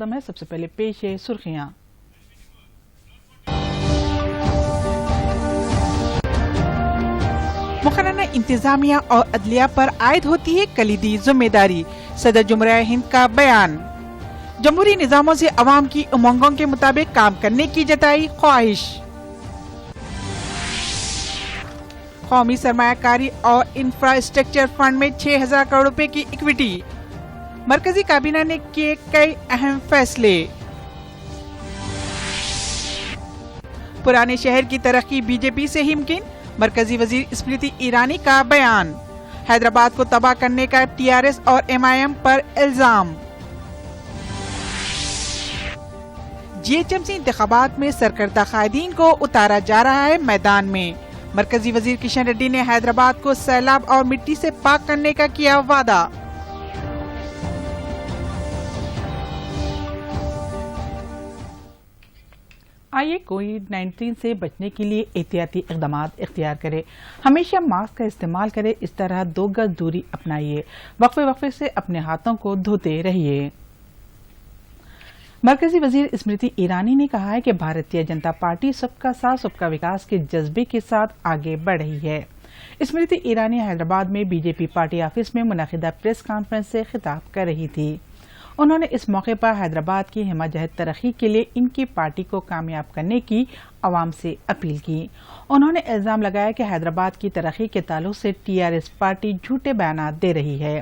اعظم ہے۔ سب سے پہلے پیش ہے سرخیاں۔ مقننہ انتظامیہ اور عدلیہ پر عائد ہوتی ہے کلیدی ذمہ داری، صدر جمہوریہ ہند کا بیان۔ جمہوری نظاموں سے عوام کی امنگوں کے مطابق کام کرنے کی جتائی خواہش۔ قومی سرمایہ کاری اور انفراسٹرکچر فنڈ میں 6,000 کروڑ روپے کی اکویٹی، مرکزی کابینہ نے کیے کئی اہم فیصلے۔ پرانے شہر کی ترقی بی جے پی سے ہی ممکن، مرکزی وزیر اسمرتی ایرانی کا بیان۔ حیدرآباد کو تباہ کرنے کا ٹی آر ایس اور ایم آئی ایم پر الزام۔ جی ایچ ایم سی انتخابات میں سرکردہ قائدین کو اتارا جا رہا ہے میدان میں، مرکزی وزیر کشن ریڈی نے حیدرآباد کو سیلاب اور مٹی سے پاک کرنے کا کیا وعدہ۔ آئیے کووڈ-19 سے بچنے کے لیے احتیاطی اقدامات اختیار کرے، ہمیشہ ماسک کا استعمال کرے، اس طرح 2 گز دوری اپنائیے، وقفے سے اپنے ہاتھوں کو دھوتے رہیے۔ مرکزی وزیر اسمرتی ایرانی نے کہا ہے کہ بھارتیہ جنتا پارٹی سب کا ساتھ سب کا وکاس کے جذبے کے ساتھ آگے بڑھ رہی ہے۔ اسمرتی ایرانی حیدرآباد میں be J P party office میں منعقدہ پریس کانفرنس سے خطاب کر رہی تھی۔ انہوں نے اس موقع پر حیدرآباد کی ہمہ جہت ترقی کے لیے ان کی پارٹی کو کامیاب کرنے کی عوام سے اپیل کی۔ انہوں نے الزام لگایا کہ حیدرآباد کی ترقی کے تعلق سے ٹی آر ایس پارٹی جھوٹے بیانات دے رہی ہے۔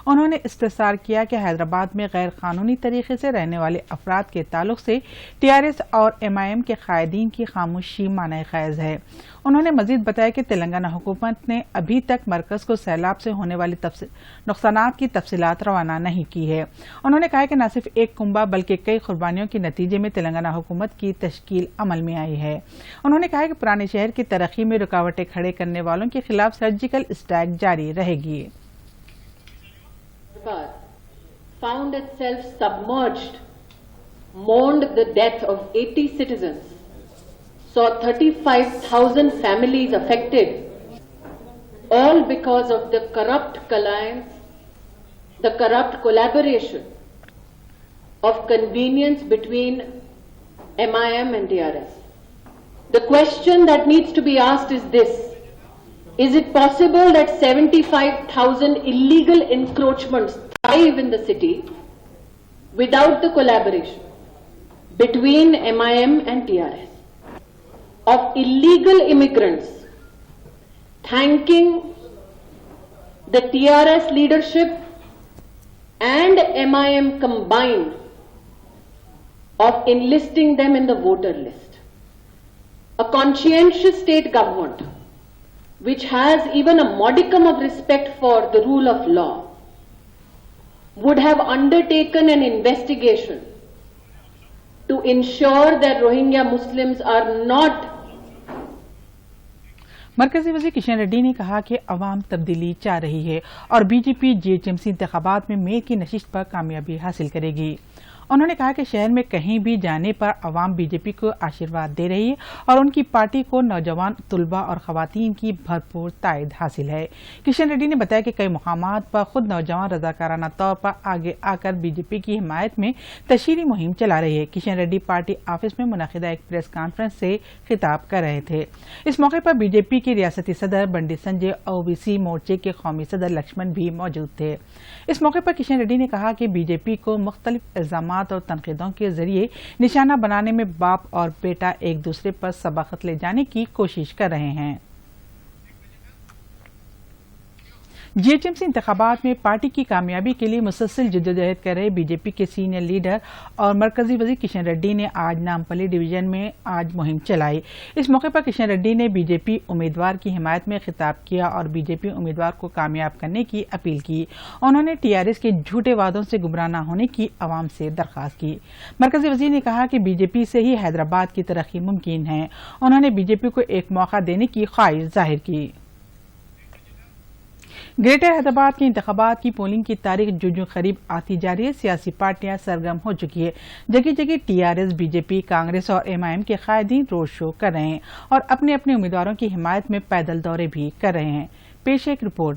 انہوں نے استفسار کیا کہ حیدرآباد میں غیر قانونی طریقے سے رہنے والے افراد کے تعلق سے ٹی آر ایس اور ایم آئی ایم کے قائدین کی خاموشی معنی خیز ہے۔ انہوں نے مزید بتایا کہ تلنگانہ حکومت نے ابھی تک مرکز کو سیلاب سے ہونے والے نقصانات کی تفصیلات روانہ نہیں کی ہے۔ انہوں نے کہا کہ نہ صرف ایک کنبہ بلکہ کئی قربانیوں کے نتیجے میں تلنگانہ حکومت کی تشکیل عمل میں آئی ہے۔ انہوں نے کہا کہ پرانے شہر کی ترقی میں رکاوٹیں کھڑے کرنے والوں کے خلاف سرجیکل اسٹرائیک جاری رہے گی۔ Found itself submerged, mourned the death of 80 citizens, saw 35,000 families affected, all because of the corrupt alliance, the corrupt collaboration of convenience between MIM and DRS. The question that needs to be asked is this: is it possible that 75,000 illegal encroachments thrive in the city without the collaboration between MIM and TRS? Of illegal immigrants thanking the TRS leadership and MIM combined of enlisting them in the voter list. A conscientious state government which has even a modicum of respect for the rule of law would have undertaken an investigation to ensure that Rohingya Muslims are not. مرکزی وزیر کشن ریڈی نے کہا کہ عوام تبدیلی چاہ رہی ہے اور be J P G H M C انتخابات میں میئر کی نشست پر کامیابی حاصل کرے گی۔ انہوں نے کہا کہ شہر میں کہیں بھی جانے پر عوام بی جے پی کو آشیرواد دے رہی ہے اور ان کی پارٹی کو نوجوان طلباء اور خواتین کی بھرپور تائید حاصل ہے۔ کشن ریڈی نے بتایا کہ کئی مقامات پر خود نوجوان رضاکارانہ طور پر آگے آ کر بی جے پی کی حمایت میں تشہیری مہم چلا رہی ہے۔ کشن ریڈی پارٹی آفس میں منعقدہ ایک پریس کانفرنس سے خطاب کر رہے تھے۔ اس موقع پر بی جے پی کے ریاستی صدر بنڈی سنجے او بی سی مورچے کے قومی صدر لکشمن بھی موجود تھے۔ اس موقع پر کشن ریڈی نے کہا کہ بی جے پی کو مختلف الزامات اور تنقیدوں کے ذریعے نشانہ بنانے میں باپ اور بیٹا ایک دوسرے پر سبقت لے جانے کی کوشش کر رہے ہیں۔ جی ایچ ایم سی انتخابات میں پارٹی کی کامیابی کے لیے مسلسل جدوجہد کر رہے بی جے پی کے سینئر لیڈر اور مرکزی وزیر کشن ریڈی نے آج نامپلی ڈویژن میں مہم چلائی۔ اس موقع پر کشن ریڈی نے بی جے پی امیدوار کی حمایت میں خطاب کیا اور بی جے پی امیدوار کو کامیاب کرنے کی اپیل کی۔ انہوں نے ٹی آر ایس کے جھوٹے وعدوں سے گمراہ نہ ہونے کی عوام سے درخواست کی۔ مرکزی وزیر نے کہا کہ بی جے پی سے ہی حیدرآباد کی ترقی ممکن ہے۔ انہوں نے بی جے پی کو ایک موقع دینے کی خواہش ظاہر کی۔ گریٹر حیدرآباد کے انتخابات کی پولنگ کی تاریخ جو قریب آتی جا رہی ہے، سیاسی پارٹیاں سرگرم ہو چکی ہے۔ جگہ جگہ T R S, B J P, Congress اور ایم آئی ایم کے قائدین روڈ شو کر رہے ہیں اور اپنے اپنے امیدواروں کی حمایت میں پیدل دورے بھی کر رہے ہیں۔ پیش ایک رپورٹ۔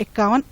51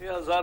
6,000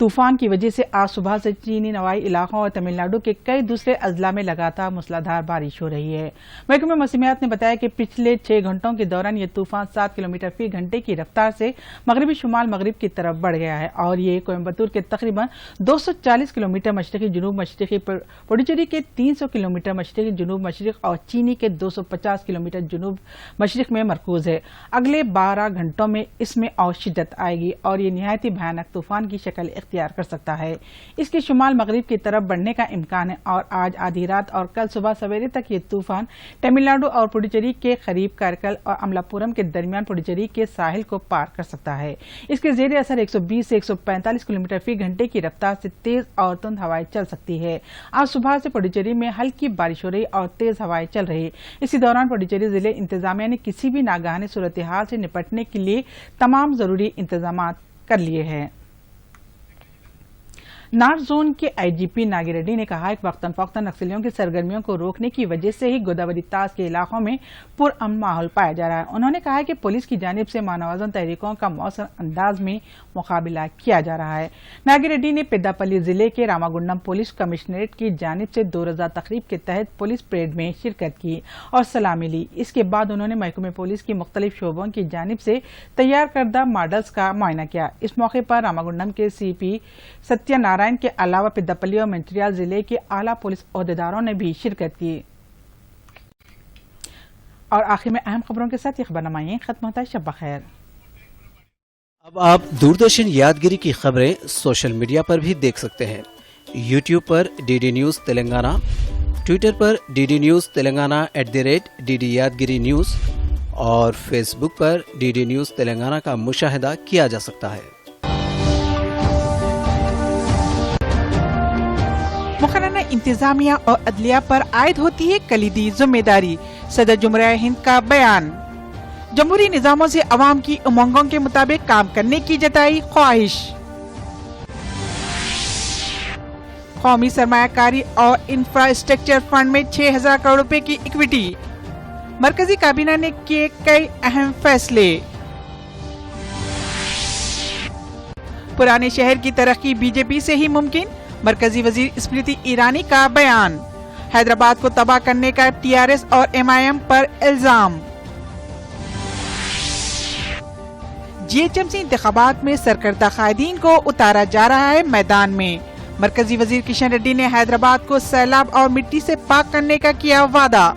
طوفان کی وجہ سے آج صبح سے چینی نوائی علاقوں اور تمل ناڈو کے کئی دوسرے اضلاع میں لگاتار موسلادھار بارش ہو رہی ہے۔ محکمہ موسمیات نے بتایا کہ پچھلے 6 گھنٹوں کے دوران یہ طوفان 7 کلومیٹر فی گھنٹے کی رفتار سے مغربی شمال مغرب کی طرف بڑھ گیا ہے اور یہ کوئمبتور کے تقریباً 240 کلومیٹر مشرقی جنوب مشرقی، پڈوچیری کے 300 کلومیٹر مشرقی جنوب مشرق اور چینی کے 250 کلومیٹر جنوب مشرق میں مرکوز ہے۔ اگلے 12 گھنٹوں میں اس میں اور شدت آئے گی اور یہ نہایت بھیانک طوفان کی شکل اختیار کر سکتا ہے۔ اس کے شمال مغرب کی طرف بڑھنے کا امکان ہے اور آج آدھی رات اور کل صبح سویرے تک یہ طوفان تمل ناڈو اور پڈوچیری کے قریب کارکل اور املاپورم کے درمیان پڈوچیری کے ساحل کو پار کر سکتا ہے۔ اس کے زیر اثر 120 سے 145 کلومیٹر فی گھنٹے کی رفتار سے تیز اور تند ہوائیں چل سکتی ہے۔ آج صبح سے پڈوچیری میں ہلکی بارش ہو رہی اور تیز ہوائیں چل رہی۔ اسی دوران پڈوچیری ضلع انتظامیہ نے کسی بھی ناگہانی صورتحال سے نپٹنے کے لیے تمام ضروری انتظامات کر لیے ہیں۔ نارتھ زون کے آئی جی پی ناگی ریڈی نے کہا کہ وقتاً فوقتاً نکسلیوں کی سرگرمیوں کو روکنے کی وجہ سے ہی گوداوری طاس کے علاقوں میں پرامن ماحول پایا جا رہا ہے۔ انہوں نے کہا کہ پولیس کی جانب سے مانوازن تحریکوں کا مؤثر انداز میں مقابلہ کیا جا رہا ہے۔ ناگی ریڈی نے پیداپلی ضلع کے راماگنڈم پولیس کمشنریٹ کی جانب سے 2 روزہ تقریب کے تحت پولیس پریڈ میں شرکت کی اور سلامی لی۔ اس کے بعد انہوں نے محکمہ پولیس کی مختلف شعبوں کی جانب سے تیار کردہ ماڈلز کا معائنہ کیا۔ اس موقع پر راماگنڈم کے سی پی ستیہ نارائن کے علاوہ پیداپلی اور منچریال ضلع کے اعلیٰ پولیس عہدیداروں نے بھی شرکت کی۔ اور آخر میں اہم خبروں کے ساتھ یہ خبرنامہ ختم ہوتا ہے۔ شب بخیر۔ اب آپ دوردرشن یادگیری کی خبریں سوشل میڈیا پر بھی دیکھ سکتے ہیں۔ یوٹیوب پر D D News Telangana, Twitter پر D D News Telangana @DD Yadagiri News اور فیس بک پر ڈی ڈی نیوز تلنگانہ کا مشاہدہ کیا جا سکتا ہے۔ مقررہ انتظامیہ اور عدلیہ پر عائد ہوتی ہے کلیدی ذمہ داری، صدر جمہوریہ ہند کا بیان۔ جمہوری نظاموں سے عوام کی امنگوں کے مطابق کام کرنے کی جتائی خواہش۔ قومی سرمایہ کاری اور انفراسٹرکچر فنڈ میں 6,000 کروڑ روپے کی اکویٹی۔ مرکزی کابینہ نے کیے کئی اہم فیصلے۔ پرانے شہر کی ترقی بی جے پی سے ہی ممکن، مرکزی وزیر اسمرتی ایرانی کا بیان۔ حیدرآباد کو تباہ کرنے کا TRS اور MIM پر الزام۔ GHMC انتخابات میں سرکردہ قائدین کو اتارا جا رہا ہے میدان میں، مرکزی وزیر کشن ریڈی نے حیدرآباد کو سیلاب اور مٹی سے پاک کرنے کا کیا وعدہ۔